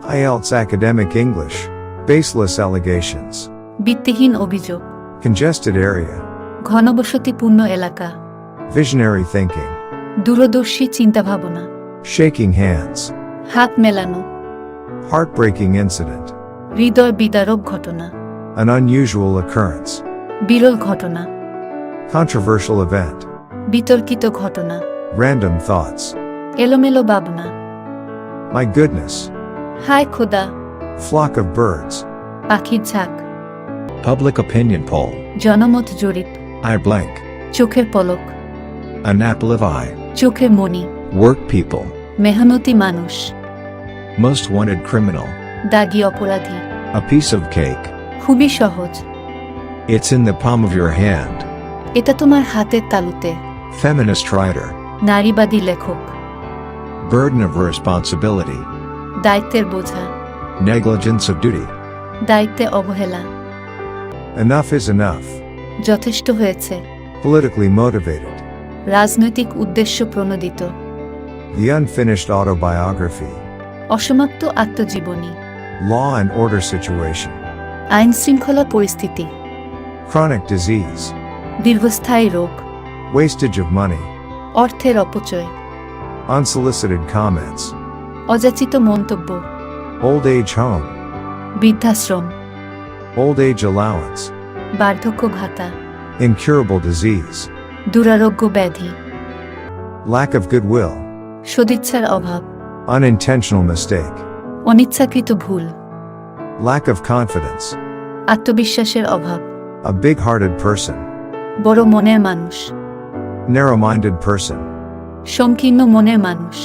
IELTS academic English. Baseless allegations. ভিত্তিহীন অভিযোগ, Congested area. ঘনবসতিপূর্ণ এলাকা, Visionary thinking. দূরদর্শী চিন্তাভাবনা, Shaking hands. হাত মেলানো, Heartbreaking incident. হৃদয় বিদারক ঘটনা, An unusual occurrence. বিরল ঘটনা, Controversial event. বিতর্কিত ঘটনা, Random thoughts. এলোমেলো ভাবনা, My goodness. হায় খোদা, Flock of birds. পাখির ঝাঁক, Public opinion poll. জনমত জরিপ, Eye blank. চোখের পলক, An apple of eye. চোখের মণি, Work people. মেহনতি মানুষ, Most wanted criminal. দাগী অপরাধী, A piece of cake. খুবই সহজ, It's in the palm of your hand. এটা তোমার হাতের তালুতে, Feminist writer. নারীবাদী লেখক, Burden of responsibility. দায়িত্বের বোঝা, Negligence of duty. দায়িত্বে অবহেলা, Enough is enough. যথেষ্ট হয়েছে, Politically motivated. রাজনৈতিক উদ্দেশ্য প্রণোদিত, The unfinished autobiography. অসমাপ্ত আত্মজীবনী, Law and order situation. আইন শৃঙ্খলা পরিস্থিতি, Chronic disease. দীর্ঘস্থায়ী রোগ, Wastage of money. অর্থের অপচয়, Unsolicited comments. অযাচিত মন্তব্য, Old age home. বৃদ্ধাশ্রম, Old age allowance. বার্ধক্য ভাতা, Incurable disease. দুরারোগ্য ব্যাধি, Lack of goodwill. সদিচ্ছার অভাব, Unintentional mistake. অনিচ্ছাকৃত ভুল, Lack of confidence. আত্মবিশ্বাসের অভাব, A big-hearted person. বড় মনের মানুষ, Narrow-minded person. সংকীর্ণ মনের মানুষ,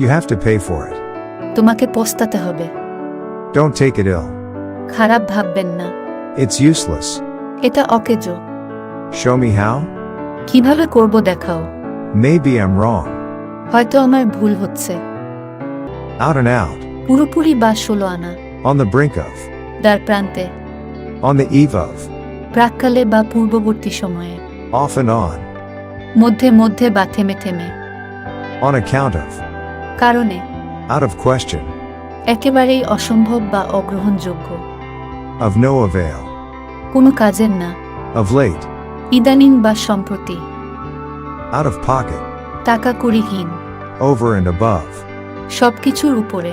You have to pay for it. তোমাকে পস্তাতে হবে, Don't take it ill. খারাপ ভাববেন না, It's useless. এটা অকেজো, Show me how? কিভাবে করব দেখাও, Maybe I'm wrong. হয়তো আমার ভুল হচ্ছে, Out and out. পুরোপুরি বা 16 আনা, On the brink of. দ্বার প্রান্তে, On the eve of. প্রাক্কালে বা পূর্ববর্তী সময়ে, Off and on. মধ্যে মধ্যে বা থেমে থেমে, On account of. কারণে, Out of question. একেবারেই অসম্ভব বা অগ্রহণযোগ্য, Of no avail. কোনো কাজের না, Of late. ইদানিং বা সম্প্রতি, Out of pocket. টাকা কড়িহীন, Over and above. সবকিছুর উপরে,